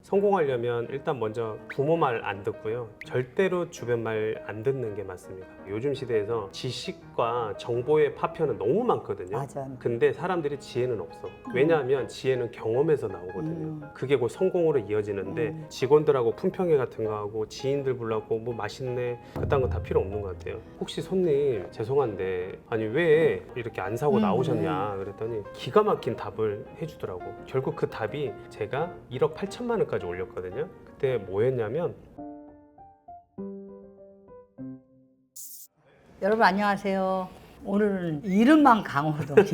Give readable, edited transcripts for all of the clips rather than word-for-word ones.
성공하려면 일단 먼저 부모 말 안 듣고요. 절대로 주변 말 안 듣는 게 맞습니다. 요즘 시대에서 지식과 정보의 파편은 너무 많거든요. 맞아. 근데 사람들이 지혜는 없어. 왜냐하면 지혜는 경험에서 나오거든요. 그게 곧 성공으로 이어지는데 직원들하고 품평회 같은 거 하고 지인들 불러고 뭐 맛있네 그딴 거 다 필요 없는 것 같아요. 혹시 손님 죄송한데 아니 왜 이렇게 안 사고 나오셨냐 그랬더니 기가 막힌 답을 해주더라고. 결국 그 답이 제가 1억 8천만 원까지 올렸거든요. 그때 뭐였냐면 여러분 안녕하세요. 오늘은 이름만 강호동이.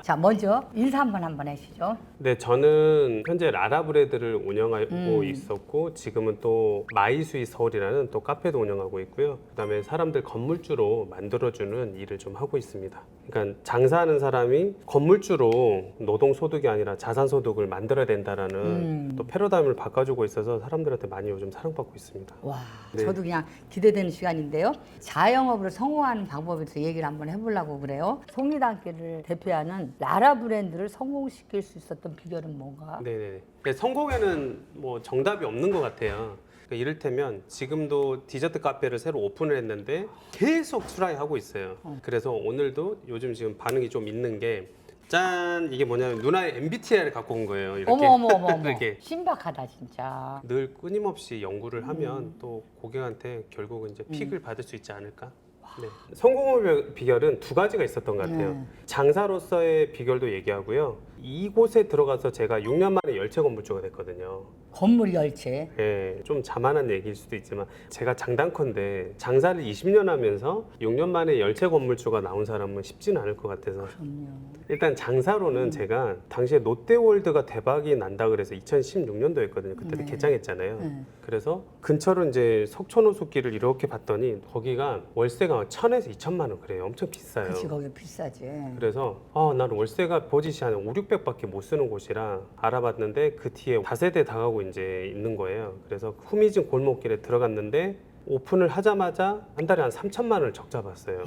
자, 먼저 인사 한번 해주시죠. 네, 저는 현재 라라브레드를 운영하고 있었고 지금은 또 마이스윗 서울이라는 또 카페도 운영하고 있고요. 그다음에 사람들 건물주로 만들어주는 일을 좀 하고 있습니다. 그러니까 장사하는 사람이 건물주로 노동소득이 아니라 자산소득을 만들어야 된다라는 또 패러다임을 바꿔주고 있어서 사람들한테 많이 요즘 사랑받고 있습니다. 와, 네. 저도 그냥 기대되는 시간인데요. 자영업으로 성공하는 방법에 대해서 얘기를 한번 해보려고 그래요. 송리단길을 대표하는 라라 브랜드를 성공시킬 수 있었던 비결은 뭔가? 네네. 네, 성공에는 뭐 정답이 없는 것 같아요. 그러니까 이를테면 지금도 디저트 카페를 새로 오픈을 했는데 계속 트라이 하고 있어요. 그래서 오늘도 요즘 지금 반응이 좀 있는 게 짠! 이게 뭐냐면 누나의 MBTI를 갖고 온 거예요. 이렇게. 어머. 이렇게. 신박하다 진짜. 늘 끊임없이 연구를 하면 또 고객한테 결국은 이제 픽을 받을 수 있지 않을까? 네. 성공의 비결은 두 가지가 있었던 것 같아요. 장사로서의 비결도 얘기하고요. 이곳에 들어가서 제가 6년 만에 열채 건물주가 됐거든요. 건물 열채. 예, 좀 자만한 얘기일 수도 있지만 제가 장단컨대 장사를 20년 하면서 6년 만에 열채 건물주가 나온 사람은 쉽지는 않을 것 같아서 일단 장사로는 제가 당시에 롯데월드가 대박이 난다 그래서 2016년도였거든요. 그때 개장했잖아요. 그래서 근처로 이제 석촌호수길을 이렇게 봤더니 거기가 월세가 1,000에서 2천만 원 그래요. 엄청 비싸요. 그치, 거기 비싸지. 그래서 나는 월세가 버짓이 한 5, 600밖에 못 쓰는 곳이라 알아봤는데 그 뒤에 다세대 다가고 이제 있는 거예요. 그래서 후미진 골목길에 들어갔는데 오픈을 하자마자 한 달에 한 3천만 원을 적자 봤어요.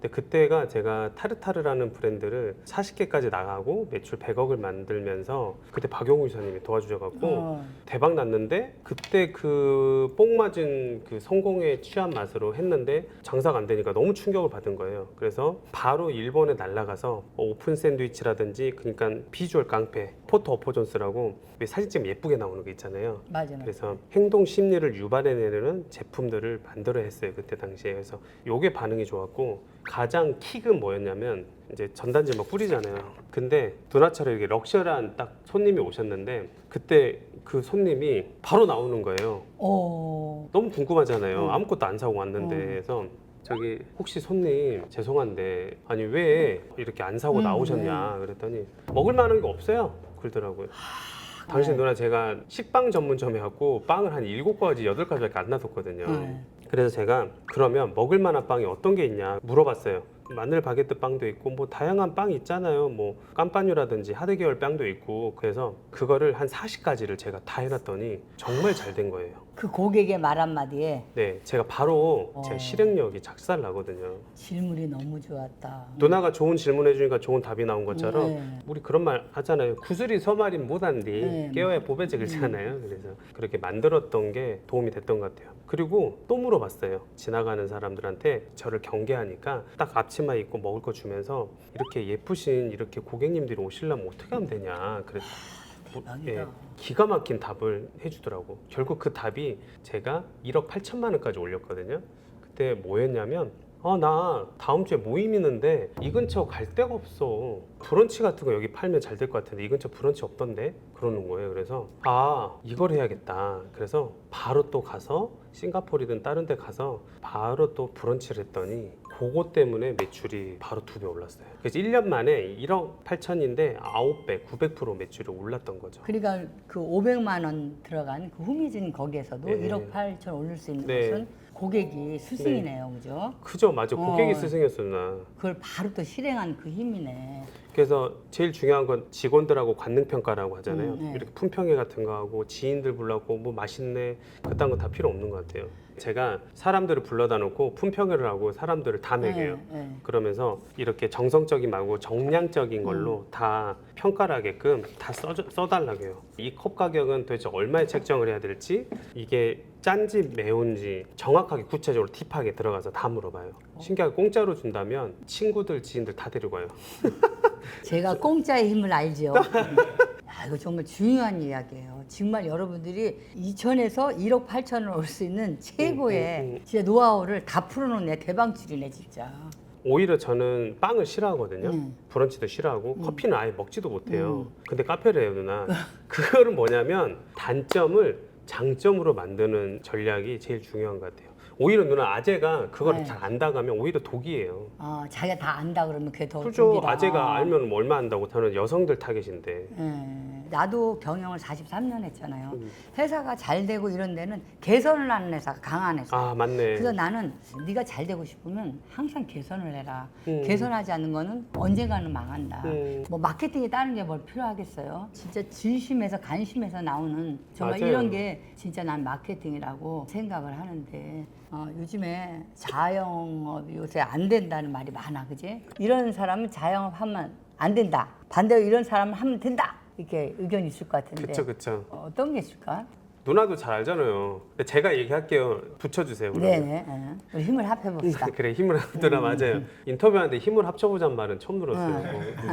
근데 그때가 제가 타르타르라는 브랜드를 40개까지 나가고 매출 100억을 만들면서 그때 박용우 이사님이 도와주셔갖고 대박 났는데 그때 그 뽕 맞은 그 성공에 취한 맛으로 했는데 장사가 안 되니까 너무 충격을 받은 거예요. 그래서 바로 일본에 날아가서 오픈 샌드위치라든지 그러니까 비주얼 깡패 포토 어포존스라고 사진 찍으면 예쁘게 나오는 게 있잖아요. 맞아. 그래서 행동 심리를 유발해내는 제품들을 만들어 했어요 그때 당시에. 그래서 요게 반응이 좋았고 가장 킥은 뭐였냐면 이제 전단지 막 뿌리잖아요. 근데 누나처럼 이렇게 럭셔리한 딱 손님이 오셨는데 그때 그 손님이 바로 나오는 거예요. 너무 궁금하잖아요. 아무것도 안 사고 왔는데. 그래서 저기 혹시 손님 죄송한데 아니 왜 이렇게 안 사고 나오셨냐 그랬더니 먹을 만한 게 없어요 그러더라고요. 당신 누나 제가 식빵 전문점에 갖고 빵을 한 7가지, 8가지밖에 안 놔뒀거든요. 그래서 제가 그러면 먹을 만한 빵이 어떤 게 있냐 물어봤어요. 마늘 바게트 빵도 있고 뭐 다양한 빵이 있잖아요. 뭐 깜빠뉴라든지 하드 계열 빵도 있고 그래서 그거를 한 40가지를 제가 다 해놨더니 정말 잘 된 거예요. 그 고객의 말 한마디에 네, 제가 바로 제 실행력이 작살 나거든요. 질문이 너무 좋았다. 누나가 좋은 질문 해주니까 좋은 답이 나온 것처럼 우리 그런 말 하잖아요. 구슬이 서말인 못한디 깨어야 보배지 그러잖아요. 그래서 그렇게 만들었던 게 도움이 됐던 것 같아요. 그리고 또 물어봤어요. 지나가는 사람들한테 저를 경계하니까 딱 앞치마 입고 먹을 거 주면서 이렇게 예쁘신 이렇게 고객님들이 오시려면 어떻게 하면 되냐 그랬어요. 예, 기가 막힌 답을 해주더라고. 결국 그 답이 제가 1억 8천만 원까지 올렸거든요. 그때 뭐였냐면 나 다음 주에 모임 있는데 이 근처 갈 데가 없어. 브런치 같은 거 여기 팔면 잘 될 것 같은데 이 근처 브런치 없던데? 그러는 거예요. 그래서 이걸 해야겠다. 그래서 바로 또 가서 싱가포르든 다른 데 가서 바로 또 브런치를 했더니 그거 때문에 매출이 바로 2배 올랐어요. 그래서 1년 만에 1억 8천인데 9배, 900% 매출이 올랐던 거죠. 그러니까 그 500만 원 들어간 그 후미진 거기에서도 네. 1억 8천 올릴 수 있는 네. 것은 고객이 스승이네요, 그죠? 그죠, 맞아. 고객이 어. 스승이었어 누나. 그걸 바로 또 실행한 그 힘이네. 그래서 제일 중요한 건 직원들하고 관능 평가라고 하잖아요. 네. 이렇게 품평회 같은 거 하고 지인들 불러고 뭐 맛있네 그딴 거 다 필요 없는 것 같아요. 제가 사람들을 불러다 놓고 품평회를 하고 사람들을 다 먹여요. 네. 그러면서 이렇게 정성적인 말고 정량적인 걸로 다 평가를 하게끔 다 써달라고 해요. 이 컵 가격은 도대체 얼마에 책정을 해야 될지, 이게 짠지 매운지 정확하게 구체적으로 딥하게 들어가서 다 물어봐요. 신기하게 공짜로 준다면 친구들 지인들 다 데리고 와요. 제가 공짜의 힘을 알죠. 야, 이거 정말 중요한 이야기예요. 정말 여러분들이 2천에서 1억 8천을 올 수 있는 최고의 진짜 노하우를 다 풀어놓네. 대방출이네 진짜. 오히려 저는 빵을 싫어하거든요. 브런치도 싫어하고 커피는 아예 먹지도 못해요. 근데 카페를 해요 누나. 그거는 뭐냐면 단점을 장점으로 만드는 전략이 제일 중요한 것 같아요. 오히려 누나 아재가 그걸 네. 잘 안다가면 오히려 독이에요. 자기가 다 안다 그러면 그게 더 그죠? 독이다. 아재가 알면 뭐 얼마 안다고. 저는 여성들 타겟인데. 나도 경영을 43년 했잖아요. 회사가 잘 되고 이런 데는 개선을 하는 회사가 강한 회사. 아 맞네. 그래서 나는 네가 잘 되고 싶으면 항상 개선을 해라. 개선하지 않는 거는 언젠가는 망한다. 뭐 마케팅이 다른 게 뭘 필요하겠어요. 진짜 진심에서 간심에서 나오는 정말 맞아요. 이런 게 진짜 난 마케팅이라고 생각을 하는데 요즘에 자영업이 요새 안 된다는 말이 많아, 그지? 이런 사람은 자영업 하면 안 된다. 반대로 이런 사람은 하면 된다. 이렇게 의견이 있을 것 같은데. 그쵸 그쵸. 어떤 게 있을까? 누나도 잘 알잖아요. 근데 제가 얘기할게요. 붙여주세요. 그러면. 네네. 우리 힘을 합해봅시다. 그래 힘을 합더라. 맞아요. 인터뷰하는데 힘을 합쳐보자는 말은 처음 들었어요.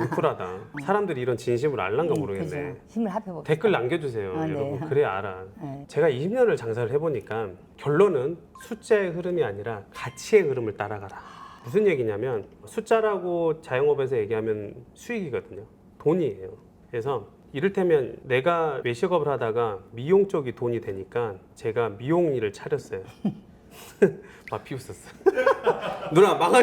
울프라다. 사람들이 이런 진심을 알란가 모르겠네. 그죠. 힘을 합해봅시다. 댓글 남겨주세요. 아, 네. 여러분. 그래야 알아. 네. 제가 20년을 장사를 해보니까 결론은 숫자의 흐름이 아니라 가치의 흐름을 따라가라. 무슨 얘기냐면 숫자라고 자영업에서 얘기하면 수익이거든요. 돈이에요. 그래서 이를테면 내가 외식업을 하다가 미용 쪽이 돈이 되니까 제가 미용 일을 차렸어요. 막 비웃었어. 누나 망할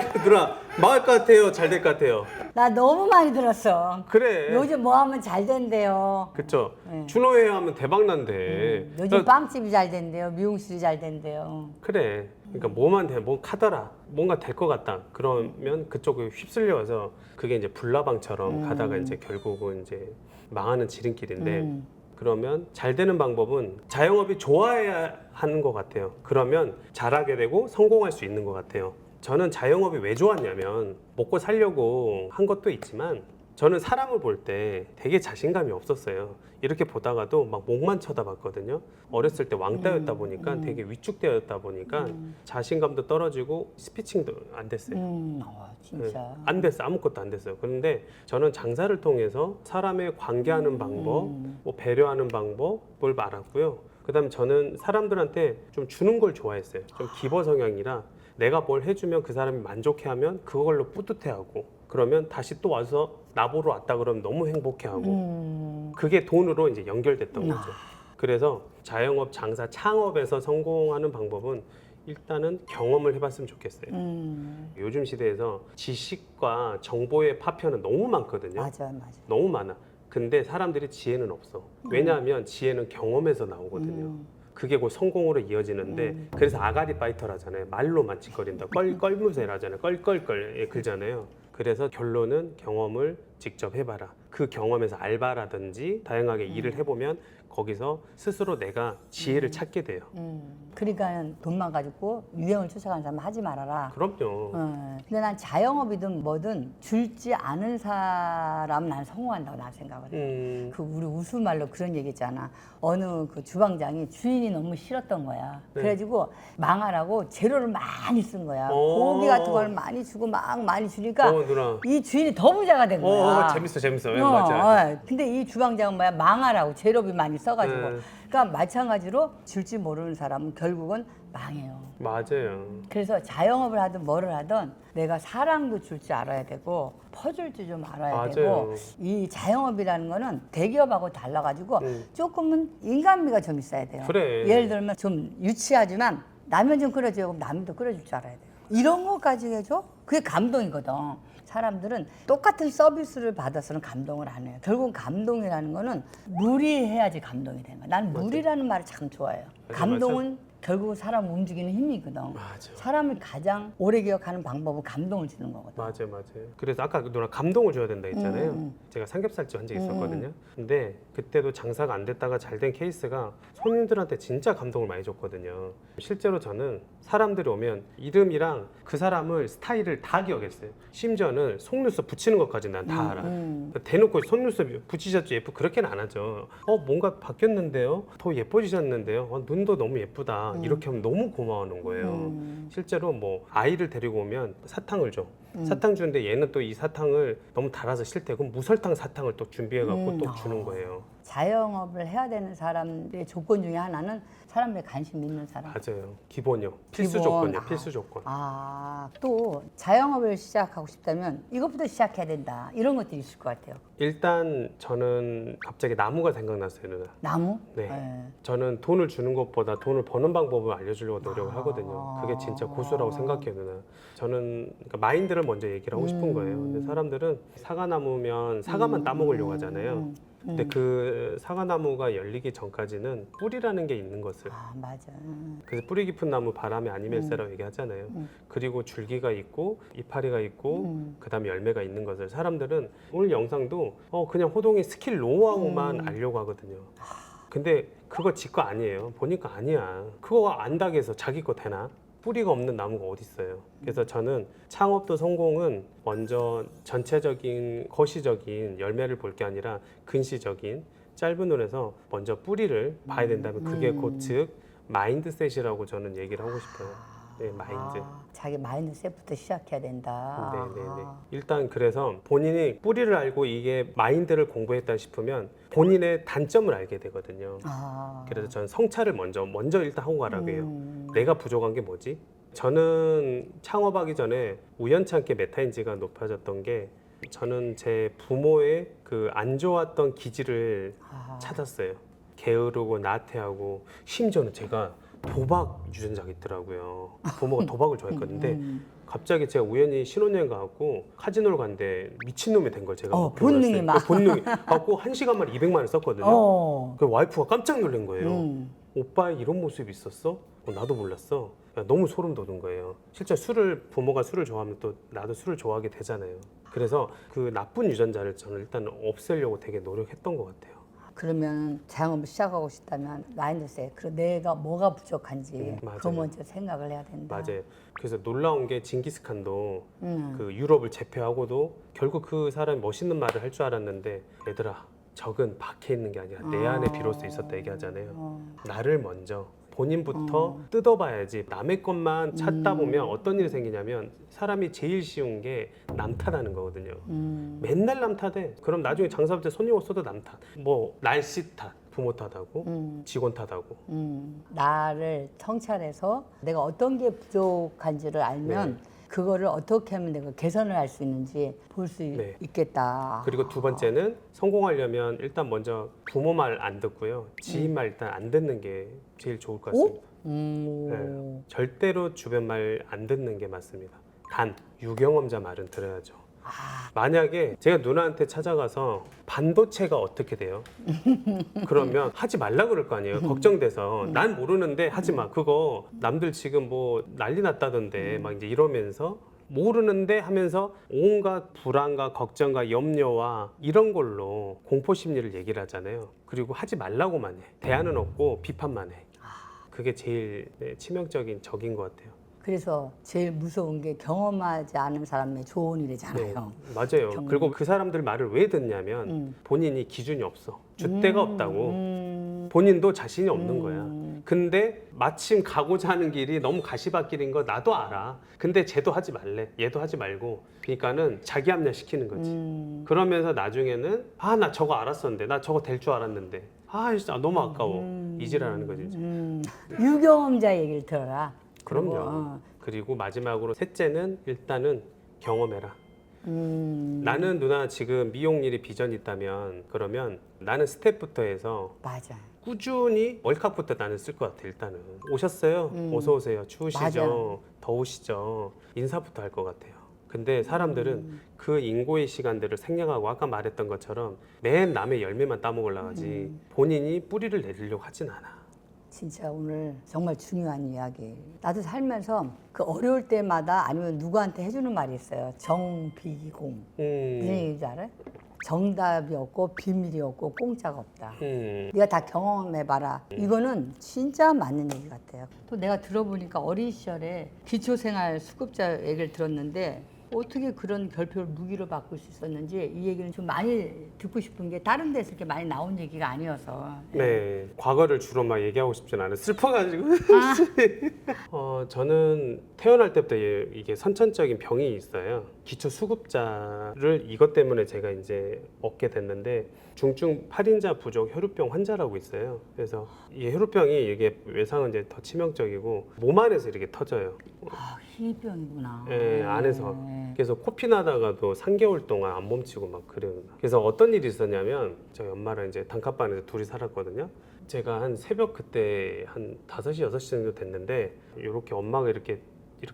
것 같아요? 잘 될 것 같아요? 나 너무 많이 들었어. 그래. 요즘 뭐 하면 잘 된대요. 그쵸. 네. 준호회 하면 대박 난대. 요즘 빵집이 잘 된대요. 미용실이 잘 된대요. 그래. 그러니까 뭐만 돼, 뭐 카더라, 뭔가 될 것 같다. 그러면 그쪽에 휩쓸려서 그게 이제 불나방처럼 가다가 이제 결국은 이제 망하는 지름길인데. 그러면 잘 되는 방법은 자영업이 좋아해야 하는 것 같아요. 그러면 잘하게 되고 성공할 수 있는 것 같아요. 저는 자영업이 왜 좋았냐면 먹고 살려고 한 것도 있지만 저는 사람을 볼 때 되게 자신감이 없었어요. 이렇게 보다가도 막 목만 쳐다봤거든요. 어렸을 때 왕따였다 보니까 되게 위축되었다 보니까 자신감도 떨어지고 스피칭도 안 됐어요. 진짜. 안 됐어. 아무것도 안 됐어요. 그런데 저는 장사를 통해서 사람의 관계하는 방법, 뭐 배려하는 방법을 알았고요. 그다음에 저는 사람들한테 좀 주는 걸 좋아했어요. 좀 기버 성향이라 내가 뭘 해주면 그 사람이 만족해하면 그걸로 뿌듯해하고 그러면 다시 또 와서 나보러 왔다 그러면 너무 행복해하고 그게 돈으로 이제 연결됐던 거죠. 그래서 자영업, 장사, 창업에서 성공하는 방법은 일단은 경험을 해봤으면 좋겠어요. 요즘 시대에서 지식과 정보의 파편은 너무 많거든요. 맞아. 너무 많아. 근데 사람들이 지혜는 없어. 왜냐하면 지혜는 경험에서 나오거든요. 그게 곧 성공으로 이어지는데 그래서 아가리 파이터라잖아요. 말로만 짓거린다. 껄껄무새라잖아요. 껄껄껄 글잖아요. 그래서 결론은 경험을 직접 해봐라. 그 경험에서 알바라든지 다양하게 일을 해보면 거기서 스스로 내가 지혜를 찾게 돼요. 그러니까 돈만 가지고 유행을 쫓아가는 사람 하지 말아라. 그럼요. 근데 난 자영업이든 뭐든 줄지 않은 사람은 난 성공한다고 난 생각을 해. 그 우리 우스말로 그런 얘기 있잖아. 어느 그 주방장이 주인이 너무 싫었던 거야. 네. 그래가지고 망하라고 재료를 많이 쓴 거야. 오. 고기 같은 걸 많이 주고 막 많이 주니까 누나. 이 주인이 더 부자가 된 거야. 재밌어. 맞아. 근데 이 주방장은 뭐야? 망하라고 재료비 많이 써가지고. 네. 그러니까 마찬가지로 줄지 모르는 사람은 결국은 망해요. 맞아요. 그래서 자영업을 하든 뭐를 하든 내가 사랑도 줄 줄 알아야 되고 퍼줄 줄 좀 알아야 맞아요. 되고 이 자영업이라는 거는 대기업하고 달라가지고 조금은 인간미가 좀 있어야 돼요. 그래. 예를 들면 좀 유치하지만 라면 좀 끓여줘요. 그럼 라면도 끓여줄 줄 알아야 돼요. 이런 거까지 해줘? 그게 감동이거든. 사람들은 똑같은 서비스를 받아서는 감동을 안 해요. 결국 감동이라는 거는 무리해야지 감동이 되는 거야. 난 무리라는 말을 참 좋아해요. 맞아, 감동은 결국 사람 움직이는 힘이거든. 맞아. 사람을 가장 오래 기억하는 방법은 감동을 주는 거거든. 맞아요. 그래서 아까 누나 감동을 줘야 된다 했잖아요. 제가 삼겹살집 한 적이 있었거든요. 근데 그때도 장사가 안 됐다가 잘 된 케이스가 손님들한테 진짜 감동을 많이 줬거든요. 실제로 저는 사람들이 오면 이름이랑 그 사람을 스타일을 다 기억했어요. 심지어는 속눈썹 붙이는 것까지 난 다 알아. 대놓고 속눈썹 붙이셨죠? 예쁘 그렇게는 안 하죠. 뭔가 바뀌었는데요? 더 예뻐지셨는데요? 눈도 너무 예쁘다. 이렇게 하면 너무 고마워하는 거예요. 실제로 뭐 아이를 데리고 오면 사탕을 줘. 사탕 주는데 얘는 또 이 사탕을 너무 달아서 싫대. 그럼 무설탕 사탕을 또 준비해갖고 또 주는 거예요. 자영업을 해야 되는 사람들의 조건 중에 하나는 사람들의 관심 있는 사람. 맞아요. 기본이요. 필수 기본. 조건이요. 필수 조건. 또 자영업을 시작하고 싶다면 이것부터 시작해야 된다. 이런 것들이 있을 것 같아요. 일단 저는 갑자기 나무가 생각났어요, 누나. 나무? 네. 저는 돈을 주는 것보다 돈을 버는 방법을 알려주려고 노력을 하거든요. 그게 진짜 고수라고 생각해요, 누나. 저는 그러니까 마인드를 먼저 얘기를 하고 싶은 거예요. 근데 사람들은 사과나무면 사과만 따먹으려고 하잖아요. 근데 그 사과나무가 열리기 전까지는 뿌리라는 게 있는 것을. 맞아. 그래서 뿌리 깊은 나무 바람에 아니멜세라고 얘기하잖아요. 그리고 줄기가 있고 이파리가 있고 그다음에 열매가 있는 것을 사람들은 오늘 영상도 그냥 호동이 스킬 노하우만 알려고 하거든요. 근데 그거 지 거 아니에요. 보니까 아니야. 그거 안다고 해서 자기 거 되나? 뿌리가 없는 나무가 어디 있어요. 그래서 저는 창업도 성공은 먼저 전체적인 거시적인 열매를 볼 게 아니라 근시적인 짧은 눈에서 먼저 뿌리를 봐야 된다면 그게 곧 즉 마인드셋이라고 저는 얘기를 하고 싶어요. 네, 마인드. 자기 마인드셋부터 시작해야 된다. 네네네. 일단 그래서 본인이 뿌리를 알고 이게 마인드를 공부했다 싶으면 본인의 단점을 알게 되거든요. 그래서 저는 성찰을 먼저 일단 하고 가라고 해요. 내가 부족한 게 뭐지? 저는 창업하기 전에 우연찮게 메타인지가 높아졌던 게 저는 제 부모의 그 안 좋았던 기질을 찾았어요. 게으르고 나태하고 심지어는 제가 도박 유전자가 있더라고요. 부모가 도박을 좋아했거든요. 갑자기 제가 우연히 신혼여행 가고 카지노를 갔는데 미친놈이 된 걸 제가 본능이 막. 본능이 갖고 1시간만에 200만 원 썼거든요. 그 와이프가 깜짝 놀란 거예요. 오빠의 이런 모습이 있었어? 나도 몰랐어. 너무 소름 돋은 거예요. 실제 부모가 술을 좋아하면 또 나도 술을 좋아하게 되잖아요. 그래서 그 나쁜 유전자를 저는 일단 없애려고 되게 노력했던 것 같아요. 그러면 자영업을 시작하고 싶다면 마인드셋, 그리고 내가 뭐가 부족한지 그거 먼저 생각을 해야 된다. 맞아요. 그래서 놀라운 게 징기스칸도 그 유럽을 제패하고도 결국 그 사람이 멋있는 말을 할 줄 알았는데 얘들아 적은 밖에 있는 게 아니라 내 안에 비로소 있었다 얘기하잖아요. 나를 먼저 본인부터 뜯어봐야지. 남의 것만 찾다 보면 어떤 일이 생기냐면 사람이 제일 쉬운 게 남 탓하는 거거든요. 맨날 남 탓해. 그럼 나중에 장사할 때 손님 없어도 남 탓. 뭐 날씨 탓, 부모 탓하고 직원 탓하고. 나를 성찰해서 내가 어떤 게 부족한지를 알면 그거를 어떻게 하면 내가 개선을 할 수 있는지 볼 수 있겠다. 그리고 두 번째는 성공하려면 일단 먼저 부모 말 안 듣고요. 지인 말 일단 안 듣는 게 제일 좋을 것 같습니다. 네. 절대로 주변 말 안 듣는 게 맞습니다. 단 유경험자 말은 들어야죠. 만약에 제가 누나한테 찾아가서 반도체가 어떻게 돼요? 그러면 하지 말라 그럴 거 아니에요. 걱정돼서 난 모르는데 하지 마. 그거 남들 지금 뭐 난리 났다던데 막 이제 이러면서 모르는데 하면서 온갖 불안과 걱정과 염려와 이런 걸로 공포 심리를 얘기를 하잖아요. 그리고 하지 말라고만 해. 대안은 없고 비판만 해. 그게 제일 치명적인 적인 것 같아요. 그래서 제일 무서운 게 경험하지 않은 사람의 조언이래잖아요. 맞아요. 그리고 그 사람들 말을 왜 듣냐면 본인이 기준이 없어. 줏대가 없다고. 본인도 자신이 없는 거야. 근데 마침 가고자 하는 길이 너무 가시밭길인 거 나도 알아. 근데 쟤도 하지 말래. 얘도 하지 말고. 그러니까는 자기 합리화 시키는 거지. 그러면서 나중에는 나 저거 알았었는데. 나 저거 될 줄 알았는데. 진짜 너무 아까워. 이지랄하는 거지. 유경험자 얘기를 들어라. 그럼요. 그리고 마지막으로 셋째는 일단은 경험해라. 나는 누나 지금 미용 일이 비전이 있다면 그러면 나는 스텝부터 해서 맞아. 꾸준히 월카부터 나는 쓸 것 같아. 일단은 오셨어요? 어서 오세요. 추우시죠? 맞아. 더우시죠? 인사부터 할 것 같아요. 근데 사람들은 그 인고의 시간들을 생략하고 아까 말했던 것처럼 맨 남의 열매만 따먹으려고 하지 본인이 뿌리를 내리려고 하진 않아. 진짜 오늘 정말 중요한 이야기. 나도 살면서 그 어려울 때마다 아니면 누구한테 해주는 말이 있어요. 정비공. 무슨 얘기인지 알아요? 정답이 없고 비밀이 없고 공짜가 없다. 네가 다 경험해봐라. 이거는 진짜 맞는 얘기 같아요. 또 내가 들어보니까 어린 시절에 기초생활 수급자 얘기를 들었는데 어떻게 그런 별표를 무기로 바꿀 수 있었는지 이 얘기는 좀 많이 듣고 싶은 게 다른 데서 이렇게 많이 나온 얘기가 아니어서. 네, 과거를 주로 막 얘기하고 싶진 않아요. 슬퍼가지고. 저는 태어날 때부터 이게 선천적인 병이 있어요. 기초 수급자를 이것 때문에 제가 이제 얻게 됐는데 중증 8인자 부족 혈우병 환자라고 있어요. 그래서 이 혈우병이 이게 외상은 이제 더 치명적이고 몸 안에서 이렇게 터져요. 아, 희병이구나. 예, 안에서. 그래서 코피 나다가도 3개월 동안 안 멈추고 막 그래요. 그래서 어떤 일이 있었냐면 저희 엄마랑 이제 단칸방에서 둘이 살았거든요. 제가 한 새벽 그때 한 5시, 6시 정도 됐는데 이렇게 엄마가 이렇게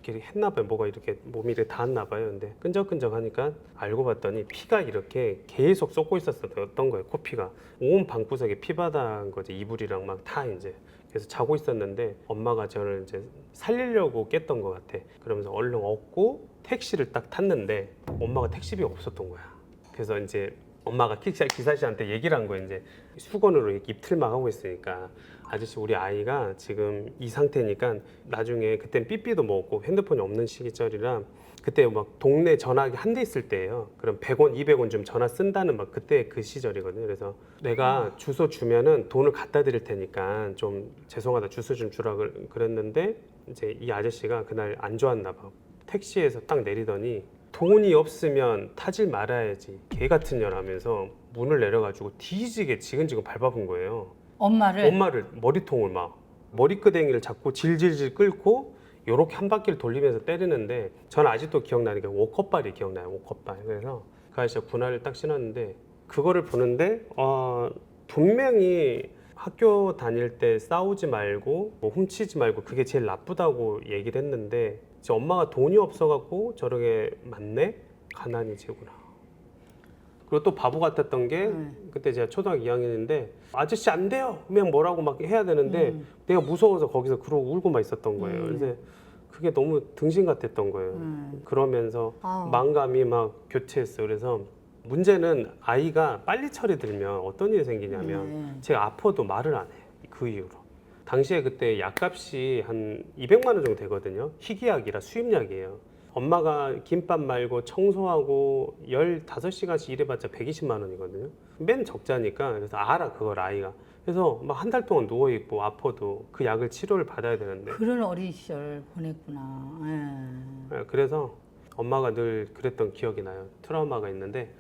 했나 봐요. 뭐가 이렇게 몸이 이렇게 닿았나 봐요. 근데 끈적끈적 하니까 알고 봤더니 피가 이렇게 계속 쏟고 있었던 거예요. 코피가 온 방구석에 피바다인 거지. 이불이랑 막 다 이제. 그래서 자고 있었는데 엄마가 저를 이제 살리려고 깼던 것 같아. 그러면서 얼른 얻고 택시를 딱 탔는데 엄마가 택시비가 없었던 거야. 그래서 이제 엄마가 기사씨한테 얘기를 한 거예요. 이제 수건으로 이렇게 입틀막 하고 있으니까 아저씨 우리 아이가 지금 이 상태니까 나중에 그땐 삐삐도 먹었고 핸드폰이 없는 시기절이라 그때 막 동네 전화기 한 대 있을 때예요. 그럼 100원, 200원 좀 전화 쓴다는 막 그때 그 시절이거든요. 그래서 내가 주소 주면은 돈을 갖다 드릴 테니까 좀 죄송하다 주소 좀 주라 그랬는데 이제 이 아저씨가 그날 안 좋았나 봐. 택시에서 딱 내리더니 돈이 없으면 타질 말아야지 개 같은 년 하면서 문을 내려가지고 뒤지게 지근지근 밟아본 거예요. 엄마를 머리통을 막 머리끄댕이를 잡고 질질질 끌고 요렇게 한 바퀴를 돌리면서 때리는데 저는 아직도 기억나는 게 워커발이 기억나요. 워커발. 그래서 그 아저씨가 군화를 딱 신었는데 그거를 보는데 분명히 학교 다닐 때 싸우지 말고 뭐 훔치지 말고 그게 제일 나쁘다고 얘기를 했는데 이제 엄마가 돈이 없어갖고 저렇게 맞네? 가난이 최고라. 그리고 또 바보 같았던 게 그때 제가 초등학교 2학년인데 아저씨 안 돼요. 그냥 뭐라고 막 해야 되는데 내가 무서워서 거기서 그러고 울고만 있었던 거예요. 그래서 그게 너무 등신 같았던 거예요. 그러면서 망감이 막 교체했어요. 그래서 문제는 아이가 빨리 철이 들면 어떤 일이 생기냐면 제가 아파도 말을 안 해요. 그 이후로. 당시에 그때 약값이 한 200만 원 정도 되거든요. 희귀약이라 수입약이에요. 엄마가 김밥 말고 청소하고 15시간씩 일해봤자 120만 원이거든요. 맨 적자니까 그래서 알아 그걸 아이가. 그래서 막 한 달 동안 누워있고 아파도 그 약을 치료를 받아야 되는데 그런 어린 시절 보냈구나. 네, 그래서 엄마가 늘 그랬던 기억이 나요. 트라우마가 있는데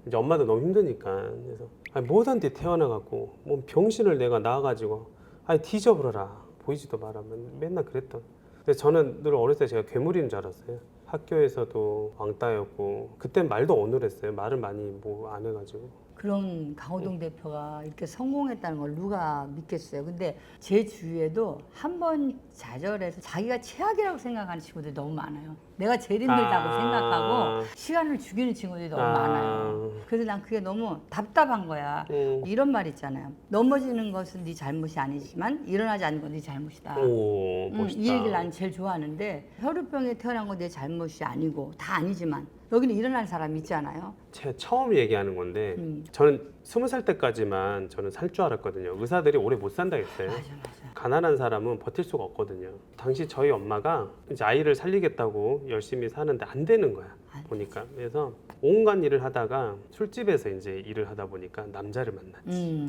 이제 엄마도 너무 힘드니까 그래서 뭐든 데 태어나갖고 뭐 병신을 내가 낳아가지고 뒤져버려라 보이지도 마라 맨날 그랬던. 근데 저는 늘 어렸을 때 제가 괴물인 줄 알았어요. 학교에서도 왕따였고 그땐 말도 어눌했어요. 말을 많이 뭐 안 해가지고. 그런 강호동 대표가 이렇게 성공했다는 걸 누가 믿겠어요. 근데 제 주위에도 한 번 좌절해서 자기가 최악이라고 생각하는 친구들이 너무 많아요. 내가 제일 힘들다고 생각하고 시간을 죽이는 친구들이 너무 많아요. 그래서 난 그게 너무 답답한 거야. 이런 말 있잖아요. 넘어지는 것은 네 잘못이 아니지만 일어나지 않는 건 네 잘못이다. 오, 멋있다. 이 얘기를 난 제일 좋아하는데 혈우병에 태어난 건 내 잘못이 아니고 다 아니지만 여기는 일어난 사람이 있잖아요. 제가 처음 얘기하는 건데 저는 20살 때까지만 저는 살 줄 알았거든요. 의사들이 오래 못 산다 했어요. 맞아. 가난한 사람은 버틸 수가 없거든요. 당시 저희 엄마가 이제 아이를 살리겠다고 열심히 사는데 안 되는 거야. 보니까. 그래서 온갖 일을 하다가 술집에서 이제 일을 하다 보니까 남자를 만났지.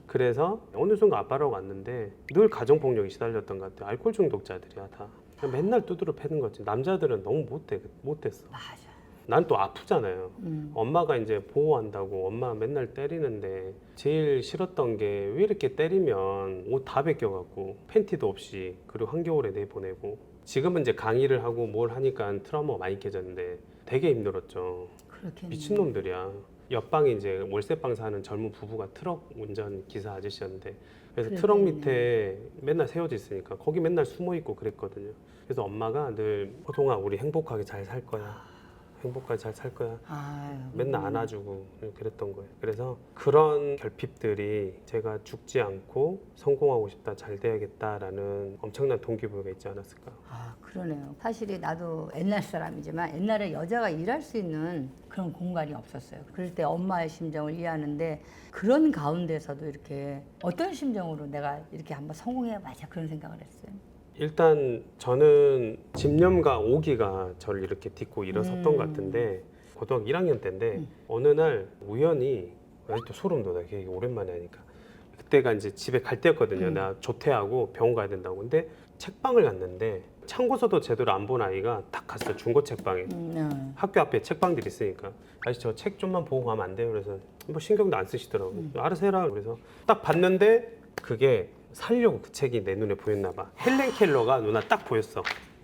그래서 어느 순간 아빠라고 왔는데 늘 가정폭력이 시달렸던 것 같아요. 알코올 중독자들이야 다. 맨날 두드려 패는 거지. 남자들은 너무 못됐어. 맞아. 난 또 아프잖아요. 엄마가 이제 보호한다고 엄마 맨날 때리는데 제일 싫었던 게 왜 이렇게 때리면 옷 다 벗겨갖고 팬티도 없이 그리고 한겨울에 내보내고 지금은 이제 강의를 하고 뭘 하니까 트라우마가 많이 깨졌는데 되게 힘들었죠. 그렇겠네. 미친놈들이야. 옆방에 이제 월세방 사는 젊은 부부가 트럭 운전 기사 아저씨였는데 그래서 트럭 밑에 맨날 세워져 있으니까 거기 맨날 숨어 있고 그랬거든요. 그래서 엄마가 늘 호동아 우리 행복하게 잘 살 거야. 행복하게 잘 살 거야. 아유, 맨날 안아주고 그랬던 거예요. 그래서 그런 결핍들이 제가 죽지 않고 성공하고 싶다, 잘 돼야겠다라는 엄청난 동기부여가 있지 않았을까. 아, 그러네요. 사실이 나도 옛날 사람이지만 옛날에 여자가 일할 수 있는 그런 공간이 없었어요. 그럴 때 엄마의 심정을 이해하는데 그런 가운데서도 이렇게 어떤 심정으로 내가 이렇게 한번 성공해봐자 그런 생각을 했어요. 일단 저는 집념과 오기가 저를 이렇게 딛고 일어섰던 것 같은데 고등학교 1학년 때인데 어느 날 우연히 또 소름 돋아. 이게 오랜만에 하니까 그때가 이제 집에 갈 때였거든요. 나 조퇴하고 병원 가야 된다고. 근데 책방을 갔는데 참고서도 제대로 안 본 아이가 딱 갔어요. 중고 책방에. 학교 앞에 책방들이 있으니까 아저씨 저 책 좀만 보고 가면 안 돼요? 그래서 뭐 신경도 안 쓰시더라고요. 알아서 해라. 그래서 딱 봤는데 그게 살려고 그 책이 내 눈에 보였나 봐. 헬렌 켈러가 누나 딱 보였어.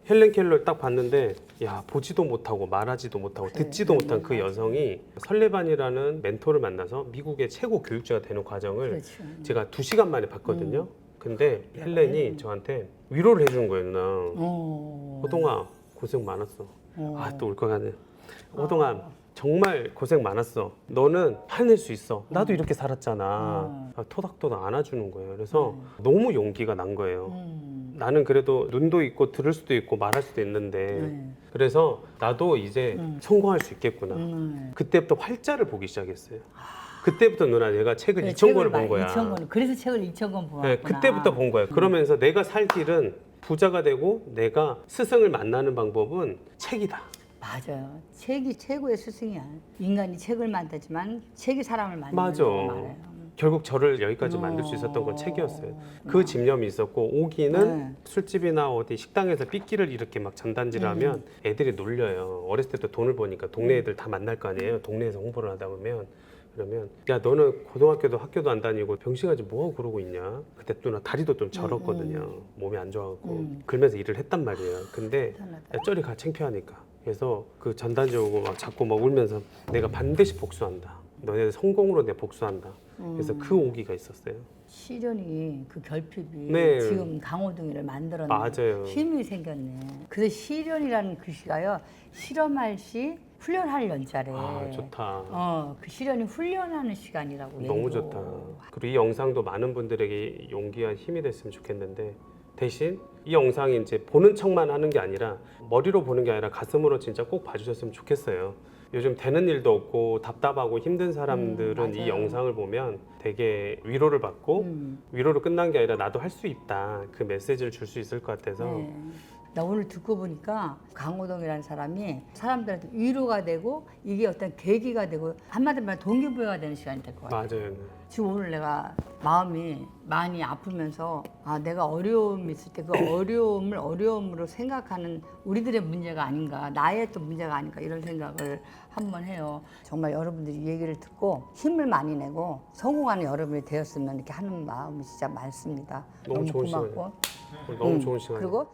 헬렌 켈러를 딱 봤는데 야 보지도 못하고 말하지도 못하고 듣지도 못한 그 여성이 설레반이라는 멘토를 만나서 미국의 최고 교육자가 되는 과정을 그렇죠. 제가 2시간 만에 봤거든요. 근데 헬렌이 저한테 위로를 해주는 거예요. 누나 호동아 고생 많았어. 아 또 울 것 같네. 호동아 정말 고생 많았어. 너는 해낼 수 있어. 나도 이렇게 살았잖아. 아, 토닥토닥 안아주는 거예요. 그래서 너무 용기가 난 거예요. 나는 그래도 눈도 있고 들을 수도 있고 말할 수도 있는데 그래서 나도 이제 성공할 수 있겠구나. 그때부터 활자를 보기 시작했어요. 그때부터 누나 내가 책을 그래, 2,000권을 본 거야. 2,000권. 그래서 책을 2,000권 보았구나. 네, 그때부터 본 거예요. 그러면서 내가 살 길은 부자가 되고 내가 스승을 만나는 방법은 책이다. 맞아요. 책이 최고의 스승이야. 인간이 책을 만들지만 책이 사람을 만든다고 맞아. 말해요. 결국 저를 여기까지 만들 수 있었던 건 책이었어요. 그 집념이 있었고 오기는 술집이나 어디 식당에서 삐끼를 이렇게 막 전단지를 하면 애들이 놀려요. 어렸을 때도 돈을 버니까 동네 애들 다 만날 거 아니에요. 동네에서 홍보를 하다 보면 그러면 야 너는 고등학교도 학교도 안 다니고 병신같이 뭐하고 그러고 있냐. 그때 누나 다리도 좀 절었거든요. 몸이 안 좋아갖고 그러면서 일을 했단 말이에요. 근데 야 저리 가 창피하니까. 그래서 그 전단지 오고 막 자꾸 막 울면서 내가 반드시 복수한다. 너네 성공으로 내가 복수한다. 그래서 그 오기가 있었어요. 시련이 그 결핍이 네. 지금 강호동이를 만들었네. 맞아요. 힘이 생겼네. 그래서 시련이라는 글씨가요. 실험할 시 훈련할 연자래. 아 좋다. 그 시련이 훈련하는 시간이라고. 너무 얘기도. 좋다. 그리고 이 영상도 많은 분들에게 용기와 힘이 됐으면 좋겠는데 대신 이 영상이 이제 보는 척만 하는 게 아니라 머리로 보는 게 아니라 가슴으로 진짜 꼭 봐주셨으면 좋겠어요. 요즘 되는 일도 없고 답답하고 힘든 사람들은 이 맞아요. 영상을 보면 되게 위로를 받고 위로로 끝난 게 아니라 나도 할 수 있다. 그 메시지를 줄 수 있을 것 같아서 네. 나 오늘 듣고 보니까 강호동이라는 사람이 사람들한테 위로가 되고 이게 어떤 계기가 되고 한마디로 말하면 동기부여가 되는 시간이 될 것 같아요. 맞아요. 지금 오늘 내가 마음이 많이 아프면서 아 내가 어려움이 있을 때 그 어려움을 어려움으로 생각하는 우리들의 문제가 아닌가 나의 또 문제가 아닌가 이런 생각을 한번 해요. 정말 여러분들이 이 얘기를 듣고 힘을 많이 내고 성공하는 여러분이 되었으면 이렇게 하는 마음이 진짜 많습니다. 너무 좋은 고맙고 시간이에요. 너무 좋은 시간. 그리고